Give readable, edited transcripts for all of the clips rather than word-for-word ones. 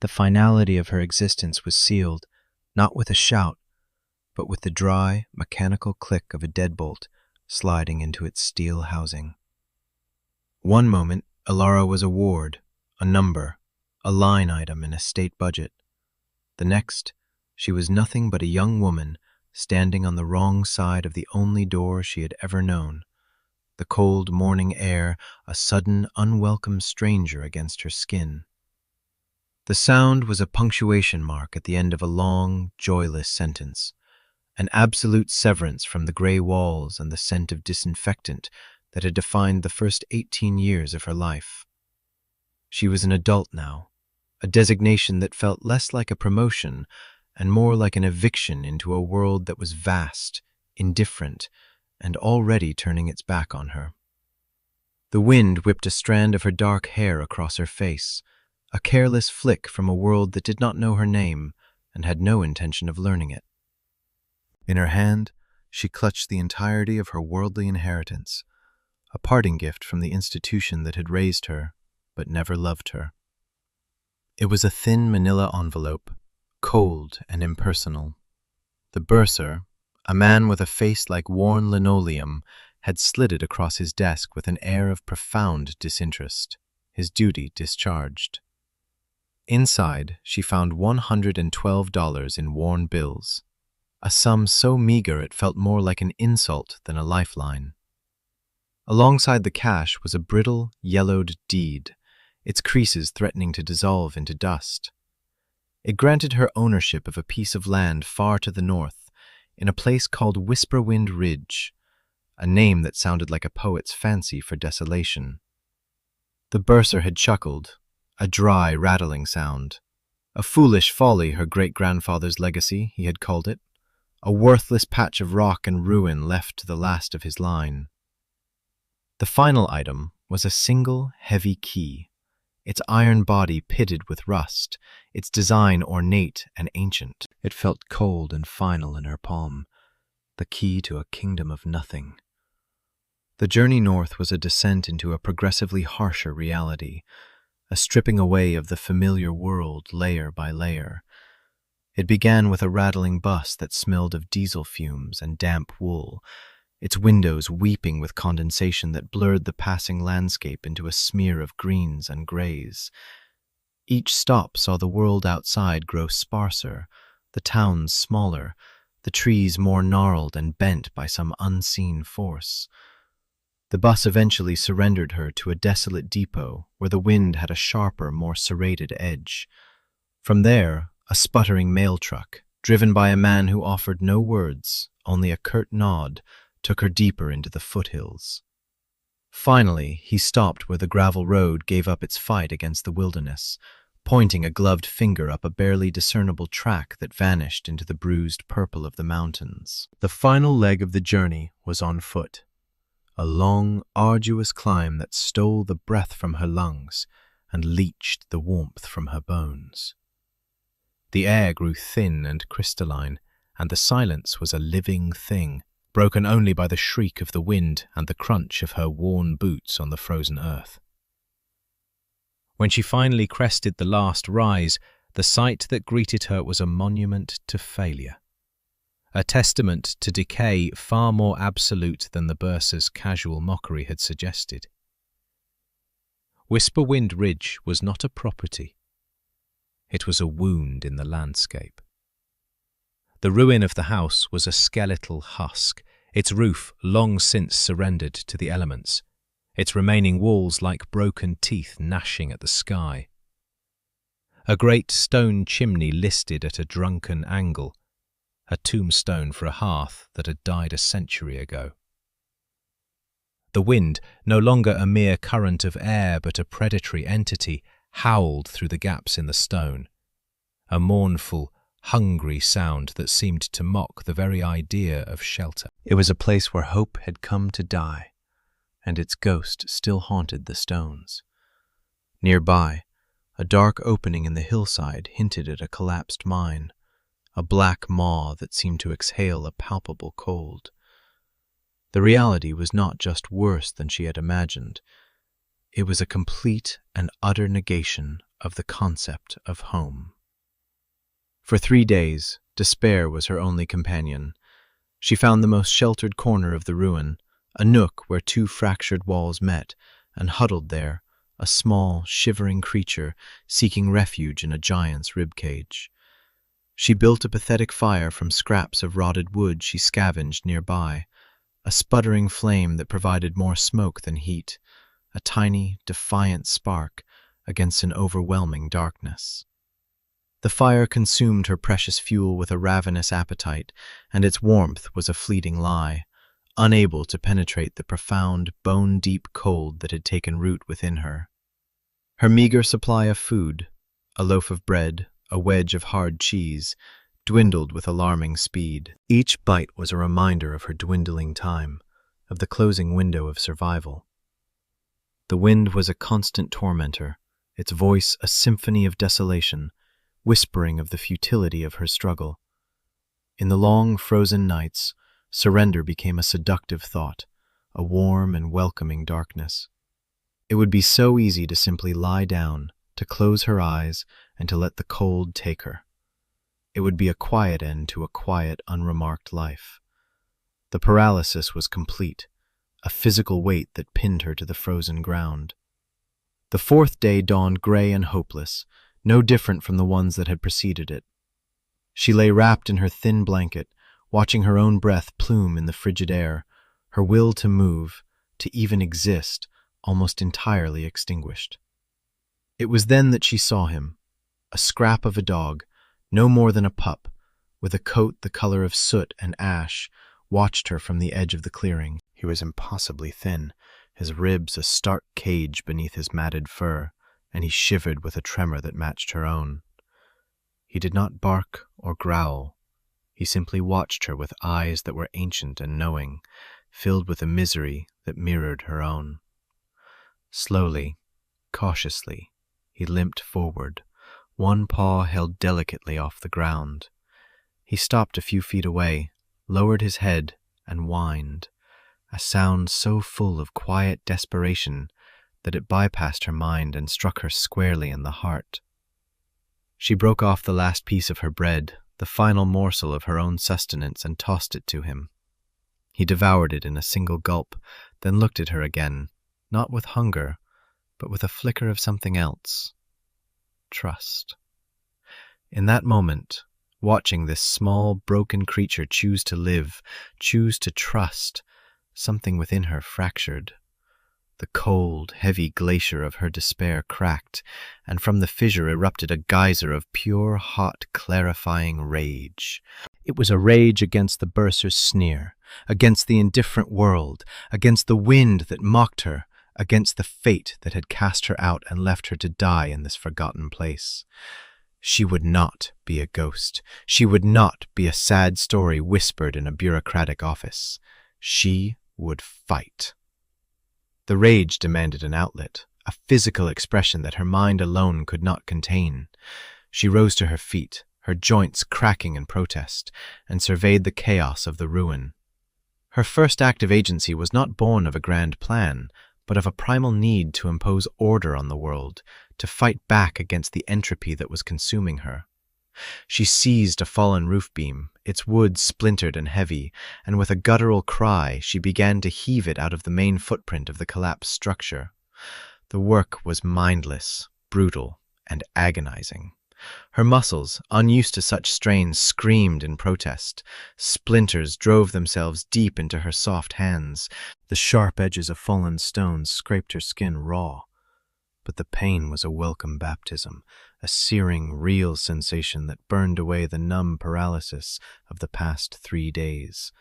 The finality of her existence was sealed, not with a shout, but with the dry, mechanical click of a deadbolt sliding into its steel housing. One moment, Elara was a ward, a number, a line item in a state budget. The next, she was nothing but a young woman standing on the wrong side of the only door she had ever known. The cold morning air, a sudden, unwelcome stranger against her skin. The sound was a punctuation mark at the end of a long, joyless sentence, an absolute severance from the gray walls and the scent of disinfectant that had defined the first 18 years of her life. She was an adult now, a designation that felt less like a promotion and more like an eviction into a world that was vast, indifferent, and already turning its back on her. The wind whipped a strand of her dark hair across her face, a careless flick from a world that did not know her name and had no intention of learning it. In her hand, she clutched the entirety of her worldly inheritance, a parting gift from the institution that had raised her, but never loved her. It was a thin manila envelope, cold and impersonal. The bursar, a man with a face like worn linoleum, had slid it across his desk with an air of profound disinterest, his duty discharged. Inside, she found $112 in worn bills, a sum so meager it felt more like an insult than a lifeline. Alongside the cash was a brittle, yellowed deed, its creases threatening to dissolve into dust. It granted her ownership of a piece of land far to the north, in a place called Whisperwind Ridge, a name that sounded like a poet's fancy for desolation. The bursar had chuckled, a dry, rattling sound. A foolish folly, her great-grandfather's legacy, he had called it, a worthless patch of rock and ruin left to the last of his line. The final item was a single, heavy key, its iron body pitted with rust, its design ornate and ancient. It felt cold and final in her palm, the key to a kingdom of nothing. The journey north was a descent into a progressively harsher reality, a stripping away of the familiar world layer by layer. It began with a rattling bus that smelled of diesel fumes and damp wool, its windows weeping with condensation that blurred the passing landscape into a smear of greens and grays. Each stop saw the world outside grow sparser, the towns smaller, the trees more gnarled and bent by some unseen force. The bus eventually surrendered her to a desolate depot where the wind had a sharper, more serrated edge. From there, a sputtering mail truck, driven by a man who offered no words, only a curt nod, took her deeper into the foothills. Finally, he stopped where the gravel road gave up its fight against the wilderness, pointing a gloved finger up a barely discernible track that vanished into the bruised purple of the mountains. The final leg of the journey was on foot, a long, arduous climb that stole the breath from her lungs and leached the warmth from her bones. The air grew thin and crystalline, and the silence was a living thing, broken only by the shriek of the wind and the crunch of her worn boots on the frozen earth. When she finally crested the last rise, the sight that greeted her was a monument to failure, a testament to decay far more absolute than the bursar's casual mockery had suggested. Whisperwind Ridge was not a property. It was a wound in the landscape. The ruin of the house was a skeletal husk, its roof long since surrendered to the elements, its remaining walls like broken teeth gnashing at the sky. A great stone chimney listed at a drunken angle, a tombstone for a hearth that had died a century ago. The wind, no longer a mere current of air but a predatory entity, howled through the gaps in the stone, a mournful, hungry sound that seemed to mock the very idea of shelter. It was a place where hope had come to die, and its ghost still haunted the stones. Nearby, a dark opening in the hillside hinted at a collapsed mine, a black maw that seemed to exhale a palpable cold. The reality was not just worse than she had imagined. It was a complete and utter negation of the concept of home. For 3 days, despair was her only companion. She found the most sheltered corner of the ruin, a nook where 2 fractured walls met, and huddled there, a small, shivering creature seeking refuge in a giant's ribcage. She built a pathetic fire from scraps of rotted wood she scavenged nearby, a sputtering flame that provided more smoke than heat, a tiny, defiant spark against an overwhelming darkness. The fire consumed her precious fuel with a ravenous appetite, and its warmth was a fleeting lie, unable to penetrate the profound, bone-deep cold that had taken root within her. Her meager supply of food, a loaf of bread, a wedge of hard cheese, dwindled with alarming speed. Each bite was a reminder of her dwindling time, of the closing window of survival. The wind was a constant tormentor, its voice a symphony of desolation, whispering of the futility of her struggle. In the long, frozen nights, surrender became a seductive thought, a warm and welcoming darkness. It would be so easy to simply lie down, to close her eyes, and to let the cold take her. It would be a quiet end to a quiet, unremarked life. The paralysis was complete, a physical weight that pinned her to the frozen ground. The 4th day dawned gray and hopeless, no different from the ones that had preceded it. She lay wrapped in her thin blanket, watching her own breath plume in the frigid air, her will to move, to even exist, almost entirely extinguished. It was then that she saw him, a scrap of a dog, no more than a pup, with a coat the color of soot and ash, watched her from the edge of the clearing. He was impossibly thin, his ribs a stark cage beneath his matted fur, and he shivered with a tremor that matched her own. He did not bark or growl. He simply watched her with eyes that were ancient and knowing, filled with a misery that mirrored her own. Slowly, cautiously, he limped forward, one paw held delicately off the ground. He stopped a few feet away, lowered his head, and whined, a sound so full of quiet desperation that it bypassed her mind and struck her squarely in the heart. She broke off the last piece of her bread, the final morsel of her own sustenance, and tossed it to him. He devoured it in a single gulp, then looked at her again, not with hunger, but with a flicker of something else. Trust. In that moment, watching this small, broken creature choose to live, choose to trust, something within her fractured. The cold, heavy glacier of her despair cracked, and from the fissure erupted a geyser of pure, hot, clarifying rage. It was a rage against the bursar's sneer, against the indifferent world, against the wind that mocked her, against the fate that had cast her out and left her to die in this forgotten place. She would not be a ghost. She would not be a sad story whispered in a bureaucratic office. She would fight. The rage demanded an outlet, a physical expression that her mind alone could not contain. She rose to her feet, her joints cracking in protest, and surveyed the chaos of the ruin. Her first act of agency was not born of a grand plan, but of a primal need to impose order on the world, to fight back against the entropy that was consuming her. She seized a fallen roof beam, its wood splintered and heavy, and with a guttural cry she began to heave it out of the main footprint of the collapsed structure. The work was mindless, brutal, and agonizing. Her muscles, unused to such strains, screamed in protest. Splinters drove themselves deep into her soft hands. The sharp edges of fallen stones scraped her skin raw. But the pain was a welcome baptism, a searing, real sensation that burned away the numb paralysis of the past 3 days.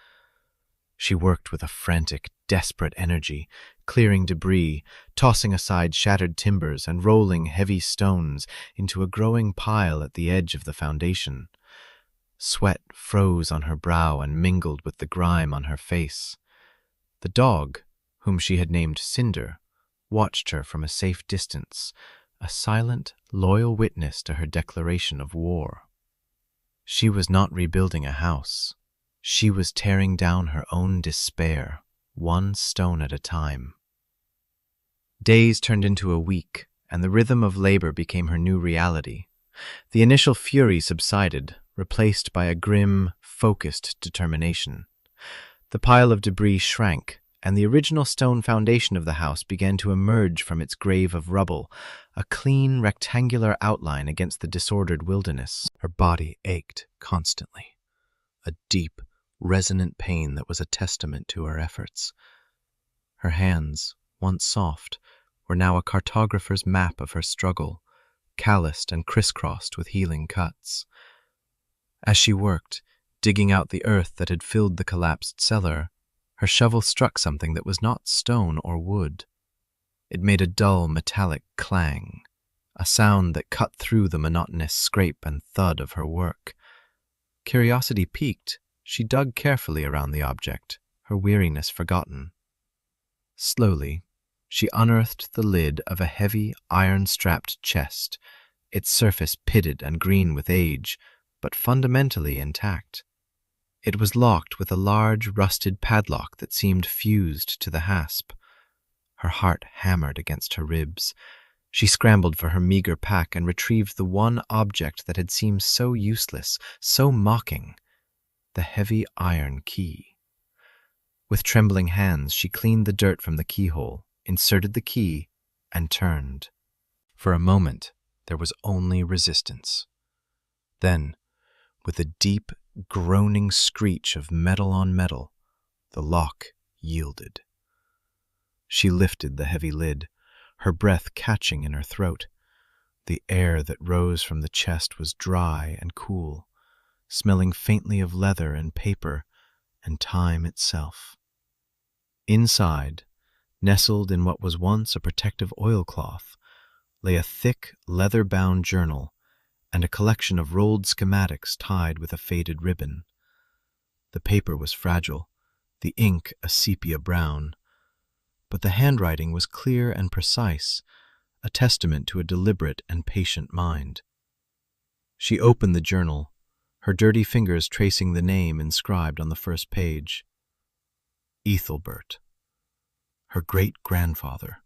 She worked with a frantic, desperate energy, clearing debris, tossing aside shattered timbers, and rolling heavy stones into a growing pile at the edge of the foundation. Sweat froze on her brow and mingled with the grime on her face. The dog, whom she had named Cinder, watched her from a safe distance, a silent, loyal witness to her declaration of war. She was not rebuilding a house. She was tearing down her own despair, one stone at a time. Days turned into a week, and the rhythm of labor became her new reality. The initial fury subsided, replaced by a grim, focused determination. The pile of debris shrank, and the original stone foundation of the house began to emerge from its grave of rubble, a clean, rectangular outline against the disordered wilderness. Her body ached constantly, a deep, resonant pain that was a testament to her efforts. Her hands, once soft, were now a cartographer's map of her struggle, calloused and crisscrossed with healing cuts. As she worked, digging out the earth that had filled the collapsed cellar, her shovel struck something that was not stone or wood. It made a dull, metallic clang, a sound that cut through the monotonous scrape and thud of her work. Curiosity piqued, she dug carefully around the object, her weariness forgotten. Slowly, she unearthed the lid of a heavy, iron-strapped chest, its surface pitted and green with age, but fundamentally intact. It was locked with a large, rusted padlock that seemed fused to the hasp. Her heart hammered against her ribs. She scrambled for her meager pack and retrieved the one object that had seemed so useless, so mocking, the heavy iron key. With trembling hands, she cleaned the dirt from the keyhole, inserted the key, and turned. For a moment, there was only resistance. Then, with a deep, groaning screech of metal on metal, the lock yielded. She lifted the heavy lid, her breath catching in her throat. The air that rose from the chest was dry and cool, smelling faintly of leather and paper and time itself. Inside, nestled in what was once a protective oilcloth, lay a thick, leather-bound journal and a collection of rolled schematics tied with a faded ribbon. The paper was fragile, the ink a sepia brown, but the handwriting was clear and precise, a testament to a deliberate and patient mind. She opened the journal, her dirty fingers tracing the name inscribed on the first page. Ethelbert, her great-grandfather.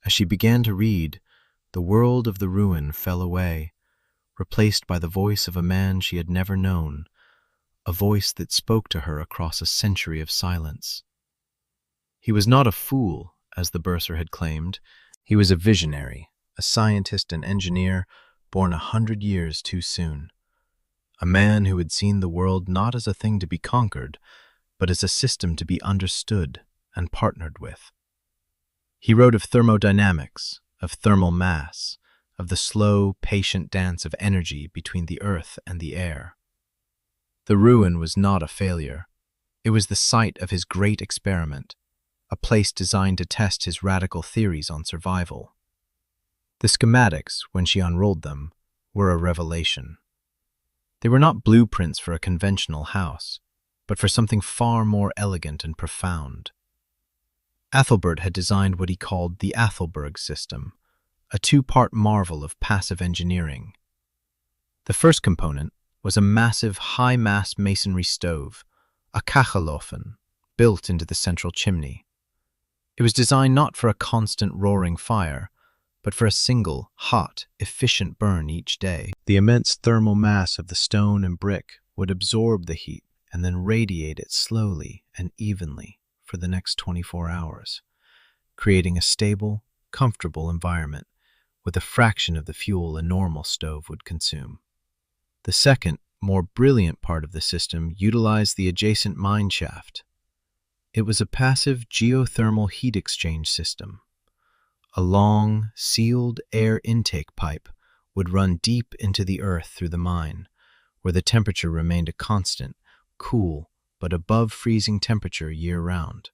As she began to read, the world of the ruin fell away, replaced by the voice of a man she had never known, a voice that spoke to her across a century of silence. He was not a fool, as the bursar had claimed. He was a visionary, a scientist and engineer born 100 years too soon. A man who had seen the world not as a thing to be conquered, but as a system to be understood and partnered with. He wrote of thermodynamics, of thermal mass, of the slow, patient dance of energy between the earth and the air. The ruin was not a failure. It was the site of his great experiment, a place designed to test his radical theories on survival. The schematics, when she unrolled them, were a revelation. They were not blueprints for a conventional house, but for something far more elegant and profound. Ethelbert had designed what he called the Athelberg system, a two-part marvel of passive engineering. The first component was a massive high-mass masonry stove, a Kachelofen, built into the central chimney. It was designed not for a constant roaring fire, but for a single, hot, efficient burn each day. The immense thermal mass of the stone and brick would absorb the heat and then radiate it slowly and evenly for the next 24 hours, creating a stable, comfortable environment with a fraction of the fuel a normal stove would consume. The second, more brilliant part of the system utilized the adjacent mine shaft. It was a passive geothermal heat exchange system. A long, sealed air intake pipe would run deep into the earth through the mine, where the temperature remained a constant, cool, but above freezing temperature year-round.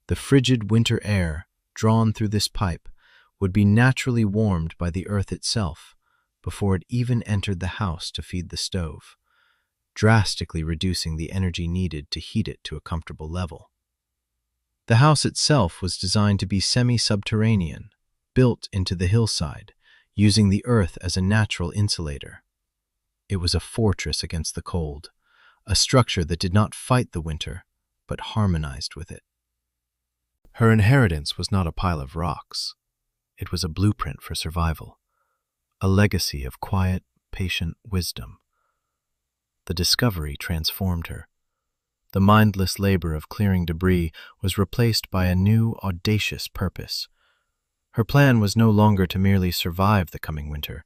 The frigid winter air, drawn through this pipe, would be naturally warmed by the earth itself before it even entered the house to feed the stove, drastically reducing the energy needed to heat it to a comfortable level. The house itself was designed to be semi-subterranean, built into the hillside, using the earth as a natural insulator. It was a fortress against the cold, a structure that did not fight the winter, but harmonized with it. Her inheritance was not a pile of rocks. It was a blueprint for survival, a legacy of quiet, patient wisdom. The discovery transformed her. The mindless labor of clearing debris was replaced by a new, audacious purpose. Her plan was no longer to merely survive the coming winter,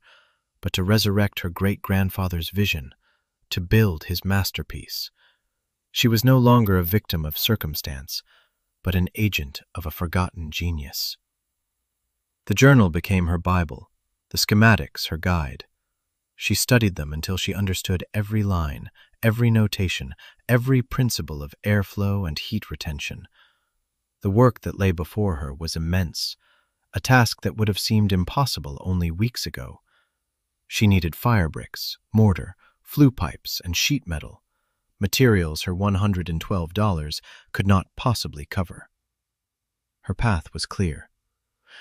but to resurrect her great-grandfather's vision, to build his masterpiece. She was no longer a victim of circumstance, but an agent of a forgotten genius. The journal became her Bible, the schematics her guide. She studied them until she understood every line, every notation, every principle of airflow and heat retention. The work that lay before her was immense, a task that would have seemed impossible only weeks ago. She needed fire bricks, mortar, flue pipes, and sheet metal, materials her $112 could not possibly cover. Her path was clear.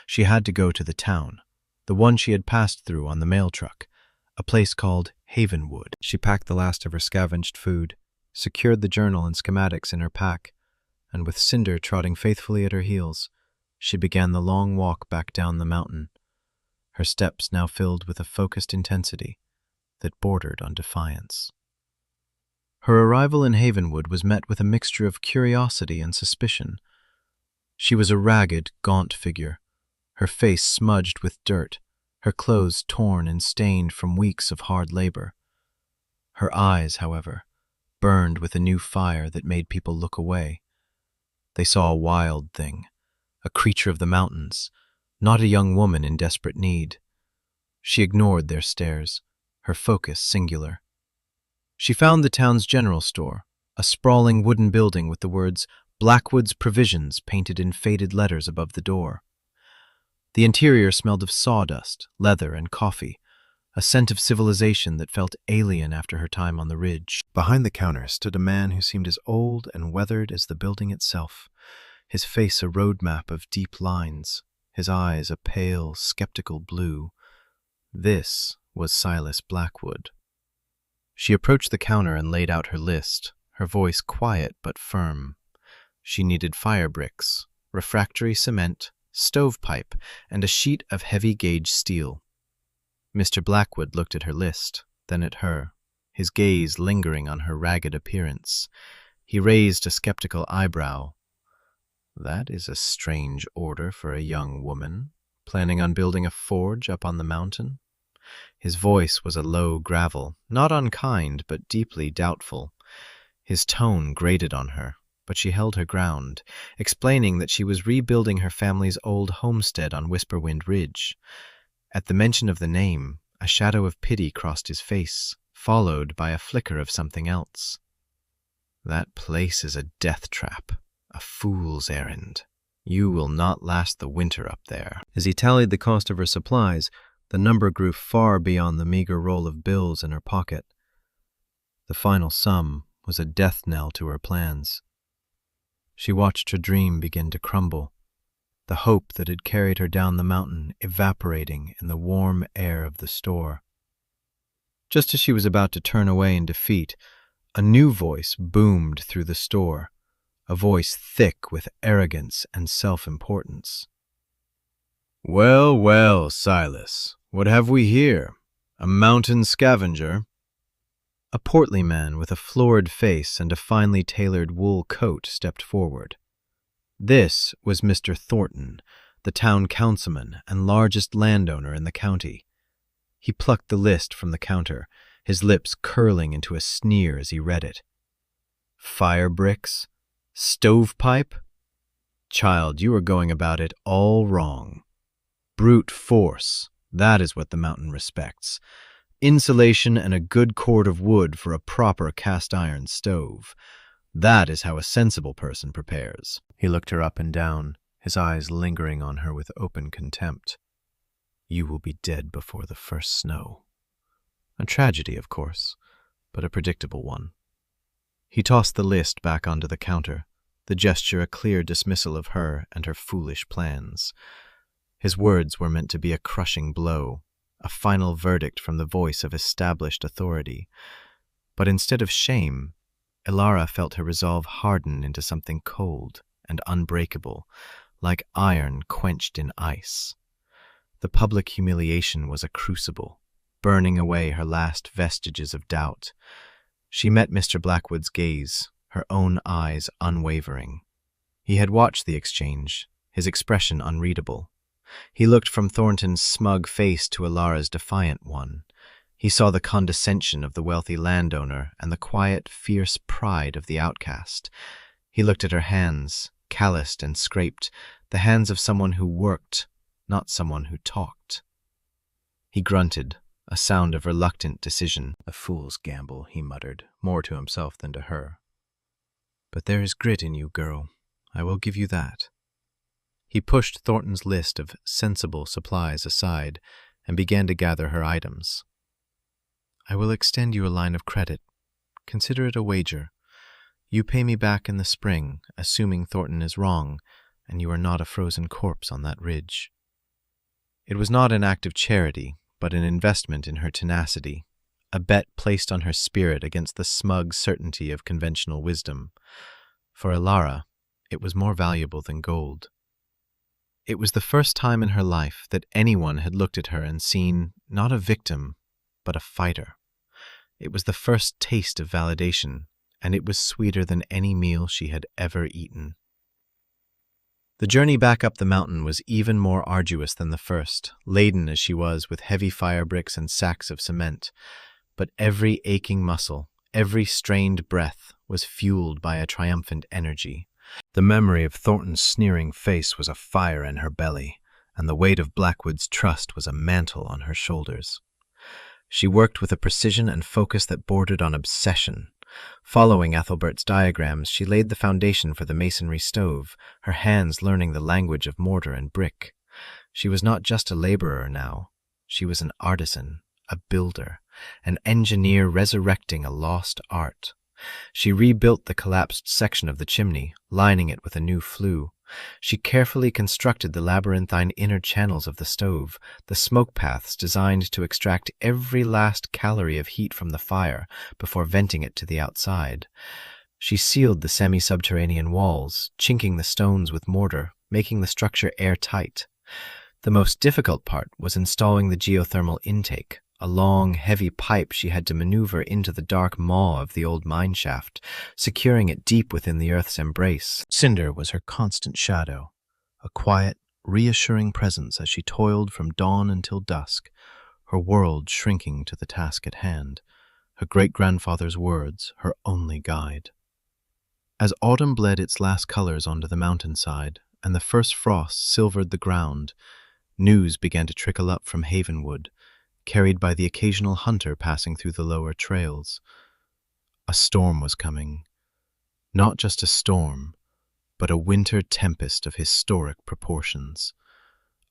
She had to go to the town, the one she had passed through on the mail truck, a place called Havenwood. She packed the last of her scavenged food, secured the journal and schematics in her pack, and with Cinder trotting faithfully at her heels, she began the long walk back down the mountain, her steps now filled with a focused intensity that bordered on defiance. Her arrival in Havenwood was met with a mixture of curiosity and suspicion. She was a ragged, gaunt figure, her face smudged with dirt, her clothes torn and stained from weeks of hard labor. Her eyes, however, burned with a new fire that made people look away. They saw a wild thing, a creature of the mountains, not a young woman in desperate need. She ignored their stares, her focus singular. She found the town's general store, a sprawling wooden building with the words Blackwood's Provisions painted in faded letters above the door. The interior smelled of sawdust, leather, and coffee, a scent of civilization that felt alien after her time on the ridge. Behind the counter stood a man who seemed as old and weathered as the building itself, his face a roadmap of deep lines, his eyes a pale, skeptical blue. This was Silas Blackwood. She approached the counter and laid out her list, her voice quiet but firm. She needed fire bricks, refractory cement, stovepipe, and a sheet of heavy-gauge steel. Mr. Blackwood looked at her list, then at her, his gaze lingering on her ragged appearance. He raised a skeptical eyebrow. "That is a strange order for a young woman, planning on building a forge up on the mountain." His voice was a low gravel, not unkind, but deeply doubtful. His tone grated on her, but she held her ground, explaining that she was rebuilding her family's old homestead on Whisperwind Ridge. At the mention of the name, a shadow of pity crossed his face, followed by a flicker of something else. "That place is a death trap, a fool's errand. You will not last the winter up there." As he tallied the cost of her supplies, the number grew far beyond the meager roll of bills in her pocket. The final sum was a death knell to her plans. She watched her dream begin to crumble, the hope that had carried her down the mountain evaporating in the warm air of the store. Just as she was about to turn away in defeat, a new voice boomed through the store, a voice thick with arrogance and self-importance. "Well, well, Silas, what have we here? A mountain scavenger?" A portly man with a florid face and a finely tailored wool coat stepped forward. This was Mr. Thornton, the town councilman and largest landowner in the county. He plucked the list from the counter, his lips curling into a sneer as he read it. "Fire bricks? Stovepipe? Child, you are going about it all wrong. Brute force, that is what the mountain respects. Insulation and a good cord of wood for a proper cast-iron stove. That is how a sensible person prepares." He looked her up and down, his eyes lingering on her with open contempt. "You will be dead before the first snow." A tragedy, of course, but a predictable one. He tossed the list back onto the counter, the gesture a clear dismissal of her and her foolish plans. His words were meant to be a crushing blow, a final verdict from the voice of established authority. But instead of shame, Elara felt her resolve harden into something cold and unbreakable, like iron quenched in ice. The public humiliation was a crucible, burning away her last vestiges of doubt. She met Mr. Blackwood's gaze, her own eyes unwavering. He had watched the exchange, his expression unreadable. He looked from Thornton's smug face to Elara's defiant one. He saw the condescension of the wealthy landowner and the quiet, fierce pride of the outcast. He looked at her hands, calloused and scraped, the hands of someone who worked, not someone who talked. He grunted, a sound of reluctant decision. "A fool's gamble," he muttered, more to himself than to her. "But there is grit in you, girl. I will give you that." He pushed Thornton's list of sensible supplies aside and began to gather her items. "I will extend you a line of credit. Consider it a wager. You pay me back in the spring, assuming Thornton is wrong, and you are not a frozen corpse on that ridge." It was not an act of charity, but an investment in her tenacity, a bet placed on her spirit against the smug certainty of conventional wisdom. For Elara, it was more valuable than gold. It was the first time in her life that anyone had looked at her and seen not a victim, but a fighter. It was the first taste of validation, and it was sweeter than any meal she had ever eaten. The journey back up the mountain was even more arduous than the first, laden as she was with heavy fire bricks and sacks of cement. But every aching muscle, every strained breath was fueled by a triumphant energy. The memory of Thornton's sneering face was a fire in her belly, and the weight of Blackwood's trust was a mantle on her shoulders. She worked with a precision and focus that bordered on obsession. Following Ethelbert's diagrams, she laid the foundation for the masonry stove, her hands learning the language of mortar and brick. She was not just a laborer now. She was an artisan, a builder, an engineer resurrecting a lost art. She rebuilt the collapsed section of the chimney, lining it with a new flue. She carefully constructed the labyrinthine inner channels of the stove, the smoke paths designed to extract every last calorie of heat from the fire before venting it to the outside. She sealed the semi-subterranean walls, chinking the stones with mortar, making the structure airtight. The most difficult part was installing the geothermal intake, a long, heavy pipe she had to maneuver into the dark maw of the old mine shaft, securing it deep within the earth's embrace. Cinder was her constant shadow, a quiet, reassuring presence as she toiled from dawn until dusk, her world shrinking to the task at hand, her great-grandfather's words her only guide. As autumn bled its last colors onto the mountainside, and the first frosts silvered the ground, news began to trickle up from Havenwood, carried by the occasional hunter passing through the lower trails. A storm was coming. Not just a storm, but a winter tempest of historic proportions.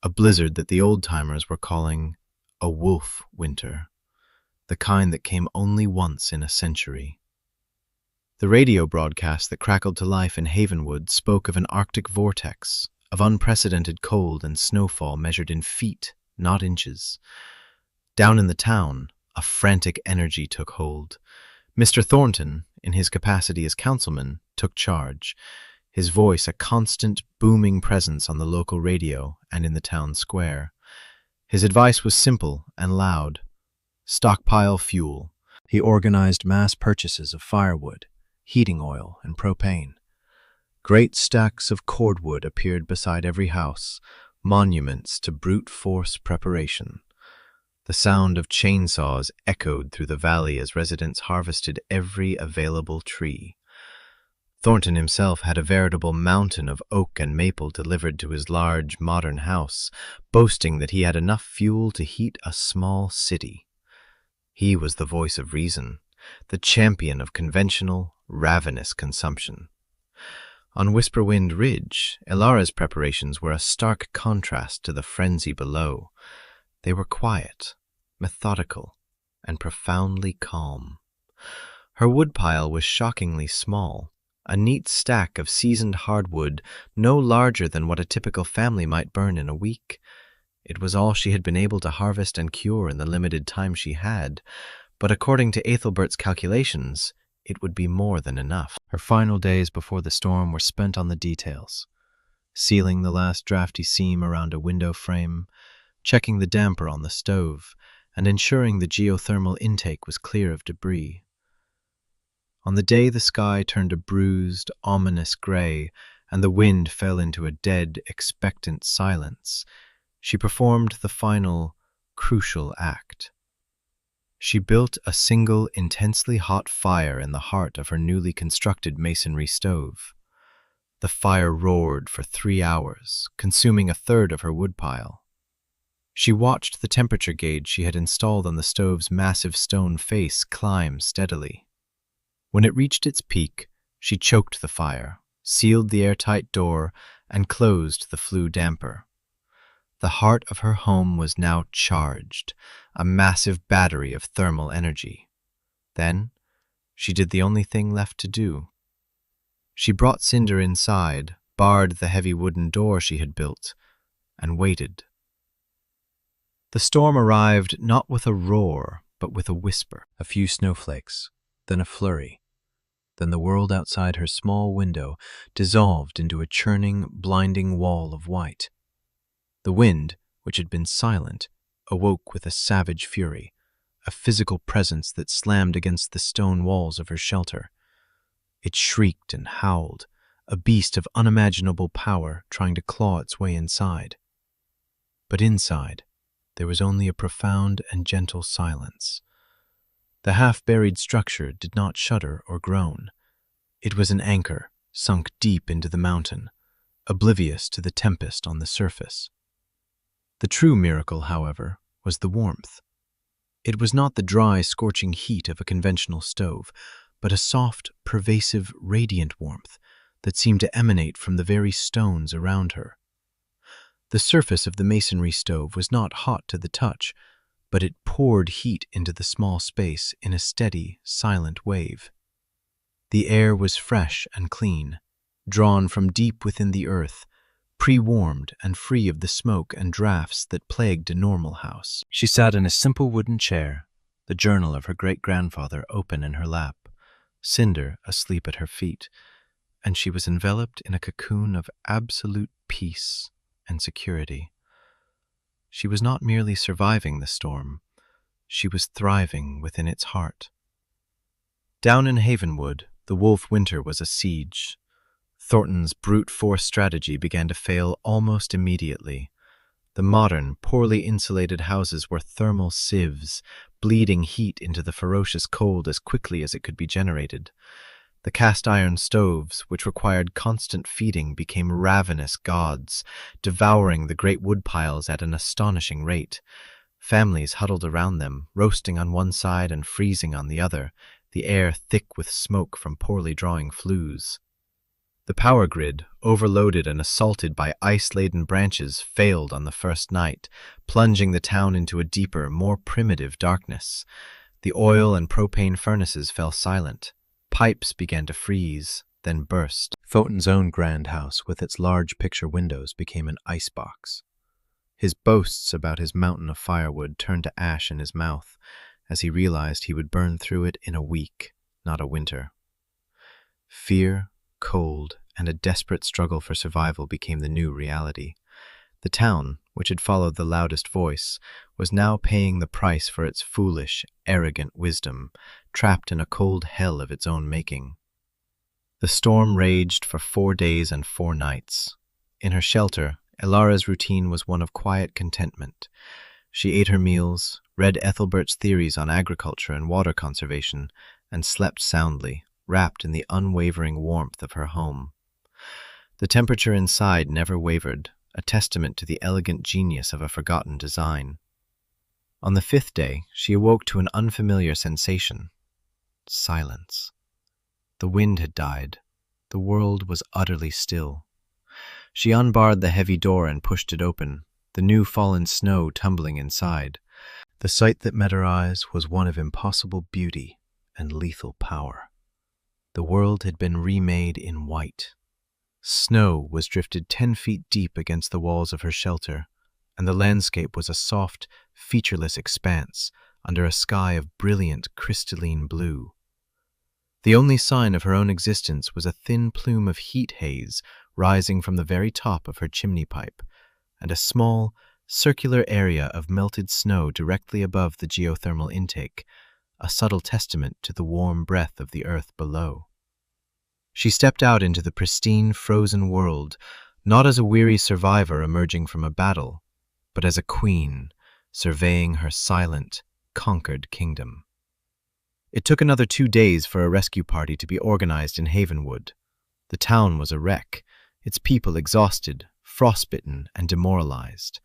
A blizzard that the old-timers were calling a wolf winter, the kind that came only once in a century. The radio broadcast that crackled to life in Havenwood spoke of an Arctic vortex, of unprecedented cold and snowfall measured in feet, not inches. Down in the town, a frantic energy took hold. Mr. Thornton, in his capacity as councilman, took charge, his voice a constant, booming presence on the local radio and in the town square. His advice was simple and loud. Stockpile fuel. He organized mass purchases of firewood, heating oil, and propane. Great stacks of cordwood appeared beside every house, monuments to brute force preparation. The sound of chainsaws echoed through the valley as residents harvested every available tree. Thornton himself had a veritable mountain of oak and maple delivered to his large, modern house, boasting that he had enough fuel to heat a small city. He was the voice of reason, the champion of conventional, ravenous consumption. On Whisperwind Ridge, Elara's preparations were a stark contrast to the frenzy below. They were quiet, methodical, and profoundly calm. Her woodpile was shockingly small, a neat stack of seasoned hardwood no larger than what a typical family might burn in a week. It was all she had been able to harvest and cure in the limited time she had, but according to Ethelbert's calculations, it would be more than enough. Her final days before the storm were spent on the details, sealing the last drafty seam around a window frame, checking the damper on the stove, and ensuring the geothermal intake was clear of debris. On the day the sky turned a bruised, ominous gray, and the wind fell into a dead, expectant silence, she performed the final, crucial act. She built a single, intensely hot fire in the heart of her newly constructed masonry stove. The fire roared for 3 hours, consuming a third of her woodpile. She watched the temperature gauge she had installed on the stove's massive stone face climb steadily. When it reached its peak, she choked the fire, sealed the airtight door, and closed the flue damper. The heart of her home was now charged, a massive battery of thermal energy. Then, she did the only thing left to do. She brought Cinder inside, barred the heavy wooden door she had built, and waited. The storm arrived not with a roar, but with a whisper. A few snowflakes, then a flurry. Then the world outside her small window dissolved into a churning, blinding wall of white. The wind, which had been silent, awoke with a savage fury, a physical presence that slammed against the stone walls of her shelter. It shrieked and howled, a beast of unimaginable power trying to claw its way inside. But inside, there was only a profound and gentle silence. The half-buried structure did not shudder or groan. It was an anchor sunk deep into the mountain, oblivious to the tempest on the surface. The true miracle, however, was the warmth. It was not the dry, scorching heat of a conventional stove, but a soft, pervasive, radiant warmth that seemed to emanate from the very stones around her. The surface of the masonry stove was not hot to the touch, but it poured heat into the small space in a steady, silent wave. The air was fresh and clean, drawn from deep within the earth, pre-warmed and free of the smoke and drafts that plagued a normal house. She sat in a simple wooden chair, the journal of her great-grandfather open in her lap, Cinder asleep at her feet, and she was enveloped in a cocoon of absolute peace and security. She was not merely surviving the storm, she was thriving within its heart. Down in Havenwood, the Wolf Winter was a siege. Thornton's brute force strategy began to fail almost immediately. The modern, poorly insulated houses were thermal sieves, bleeding heat into the ferocious cold as quickly as it could be generated. The cast-iron stoves, which required constant feeding, became ravenous gods, devouring the great woodpiles at an astonishing rate. Families huddled around them, roasting on one side and freezing on the other, the air thick with smoke from poorly drawing flues. The power grid, overloaded and assaulted by ice-laden branches, failed on the first night, plunging the town into a deeper, more primitive darkness. The oil and propane furnaces fell silent. Pipes began to freeze, then burst. Thornton's own grand house, with its large picture windows, became an icebox. His boasts about his mountain of firewood turned to ash in his mouth, as he realized he would burn through it in a week, not a winter. Fear, cold, and a desperate struggle for survival became the new reality. The town, which had followed the loudest voice, was now paying the price for its foolish, arrogant wisdom, trapped in a cold hell of its own making. The storm raged for 4 days and 4 nights. In her shelter, Elara's routine was one of quiet contentment. She ate her meals, read Ethelbert's theories on agriculture and water conservation, and slept soundly, wrapped in the unwavering warmth of her home. The temperature inside never wavered, a testament to the elegant genius of a forgotten design. On the 5th day, she awoke to an unfamiliar sensation: silence. The wind had died. The world was utterly still. She unbarred the heavy door and pushed it open, the new fallen snow tumbling inside. The sight that met her eyes was one of impossible beauty and lethal power. The world had been remade in white. Snow was drifted 10 feet deep against the walls of her shelter, and the landscape was a soft, featureless expanse under a sky of brilliant, crystalline blue. The only sign of her own existence was a thin plume of heat haze rising from the very top of her chimney pipe, and a small, circular area of melted snow directly above the geothermal intake, a subtle testament to the warm breath of the earth below. She stepped out into the pristine, frozen world, not as a weary survivor emerging from a battle, but as a queen surveying her silent, conquered kingdom. It took another 2 days for a rescue party to be organized in Havenwood. The town was a wreck, its people exhausted, frostbitten, and demoralized.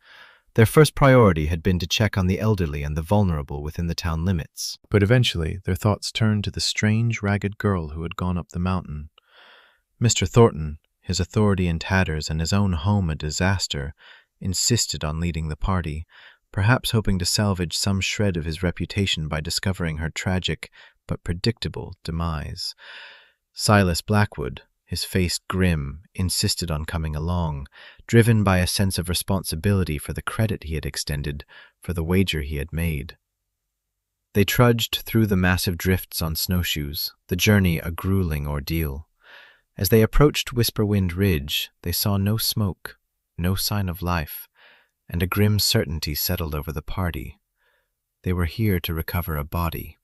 Their first priority had been to check on the elderly and the vulnerable within the town limits. But eventually, their thoughts turned to the strange, ragged girl who had gone up the mountain. Mr. Thornton, his authority in tatters and his own home a disaster, insisted on leading the party, perhaps hoping to salvage some shred of his reputation by discovering her tragic but predictable demise. Silas Blackwood, his face grim, insisted on coming along, driven by a sense of responsibility for the credit he had extended, for the wager he had made. They trudged through the massive drifts on snowshoes, the journey a grueling ordeal. As they approached Whisperwind Ridge, they saw no smoke, no sign of life, and a grim certainty settled over the party. They were here to recover a body.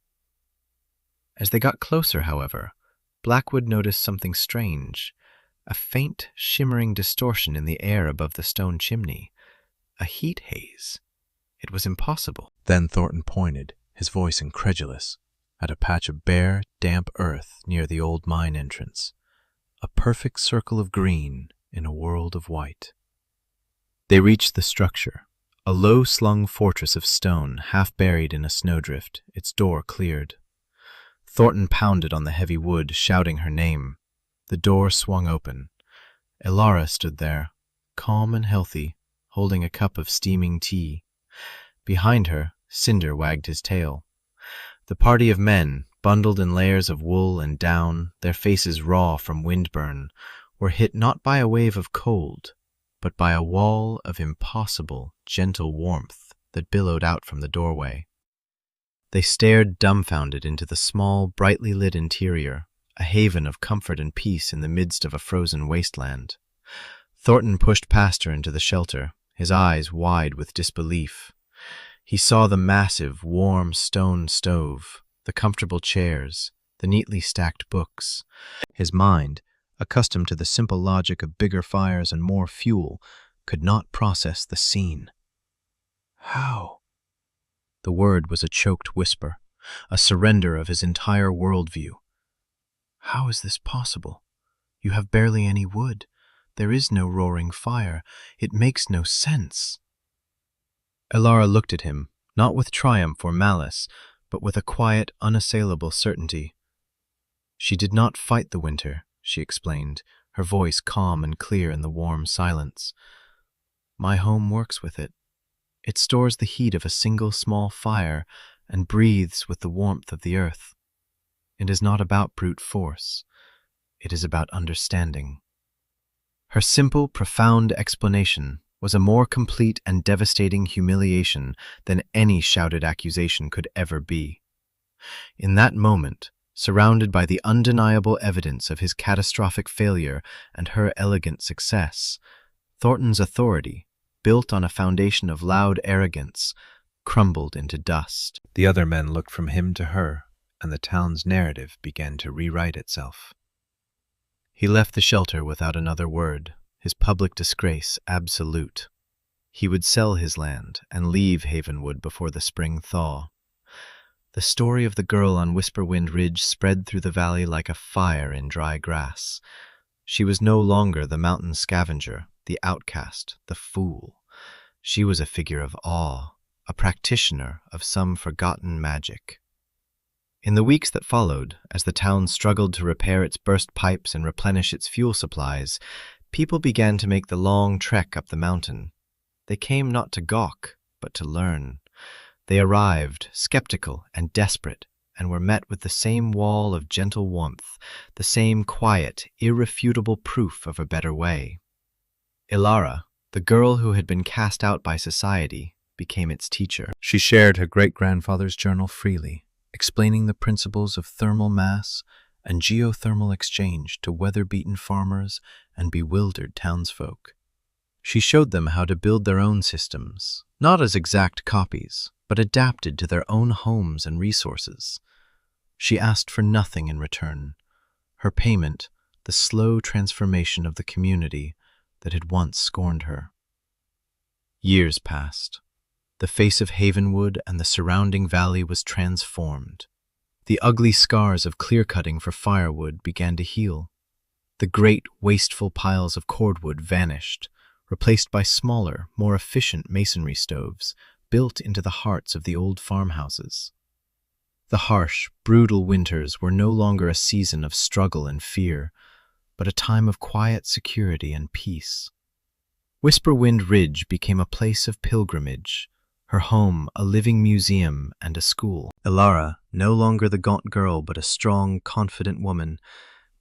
As they got closer, however, Blackwood noticed something strange, a faint, shimmering distortion in the air above the stone chimney, a heat haze. It was impossible. Then Thornton pointed, his voice incredulous, at a patch of bare, damp earth near the old mine entrance, a perfect circle of green in a world of white. They reached the structure, a low-slung fortress of stone, half buried in a snowdrift, its door cleared. Thornton pounded on the heavy wood, shouting her name. The door swung open. Elara stood there, calm and healthy, holding a cup of steaming tea. Behind her, Cinder wagged his tail. The party of men, bundled in layers of wool and down, their faces raw from windburn, were hit not by a wave of cold, but by a wall of impossible, gentle warmth that billowed out from the doorway. They stared dumbfounded into the small, brightly lit interior, a haven of comfort and peace in the midst of a frozen wasteland. Thornton pushed past her into the shelter, his eyes wide with disbelief. He saw the massive, warm stone stove, the comfortable chairs, the neatly stacked books. His mind, accustomed to the simple logic of bigger fires and more fuel, could not process the scene. How? The word was a choked whisper, a surrender of his entire worldview. How is this possible? You have barely any wood. There is no roaring fire. It makes no sense. Elara looked at him, not with triumph or malice, but with a quiet, unassailable certainty. She did not fight the winter, she explained, her voice calm and clear in the warm silence. My home works with it. It stores the heat of a single small fire and breathes with the warmth of the earth. It is not about brute force. It is about understanding. Her simple, profound explanation was a more complete and devastating humiliation than any shouted accusation could ever be. In that moment, surrounded by the undeniable evidence of his catastrophic failure and her elegant success, Thornton's authority, built on a foundation of loud arrogance, crumbled into dust. The other men looked from him to her, and the town's narrative began to rewrite itself. He left the shelter without another word, his public disgrace absolute. He would sell his land and leave Havenwood before the spring thaw. The story of the girl on Whisperwind Ridge spread through the valley like a fire in dry grass. She was no longer the mountain scavenger, the outcast, the fool. She was a figure of awe, a practitioner of some forgotten magic. In the weeks that followed, as the town struggled to repair its burst pipes and replenish its fuel supplies, people began to make the long trek up the mountain. They came not to gawk, but to learn. They arrived, skeptical and desperate, and were met with the same wall of gentle warmth, the same quiet, irrefutable proof of a better way. Elara, the girl who had been cast out by society, became its teacher. She shared her great-grandfather's journal freely, explaining the principles of thermal mass and geothermal exchange to weather-beaten farmers and bewildered townsfolk. She showed them how to build their own systems, not as exact copies, but adapted to their own homes and resources. She asked for nothing in return. Her payment, the slow transformation of the community that had once scorned her. Years passed. The face of Havenwood and the surrounding valley was transformed. The ugly scars of clear-cutting for firewood began to heal. The great, wasteful piles of cordwood vanished, replaced by smaller, more efficient masonry stoves built into the hearts of the old farmhouses. The harsh, brutal winters were no longer a season of struggle and fear, but a time of quiet security and peace. Whisperwind Ridge became a place of pilgrimage, her home a living museum and a school. Elara, no longer the gaunt girl but a strong, confident woman,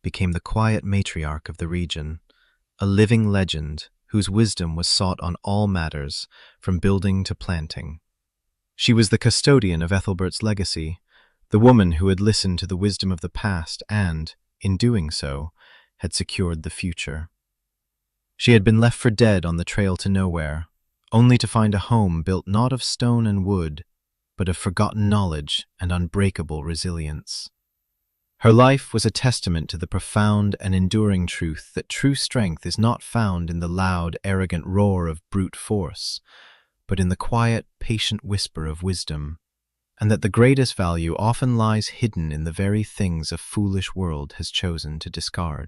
became the quiet matriarch of the region, a living legend whose wisdom was sought on all matters, from building to planting. She was the custodian of Ethelbert's legacy, the woman who had listened to the wisdom of the past and, in doing so, had secured the future. She had been left for dead on the trail to nowhere, only to find a home built not of stone and wood, but of forgotten knowledge and unbreakable resilience. Her life was a testament to the profound and enduring truth that true strength is not found in the loud, arrogant roar of brute force, but in the quiet, patient whisper of wisdom, and that the greatest value often lies hidden in the very things a foolish world has chosen to discard.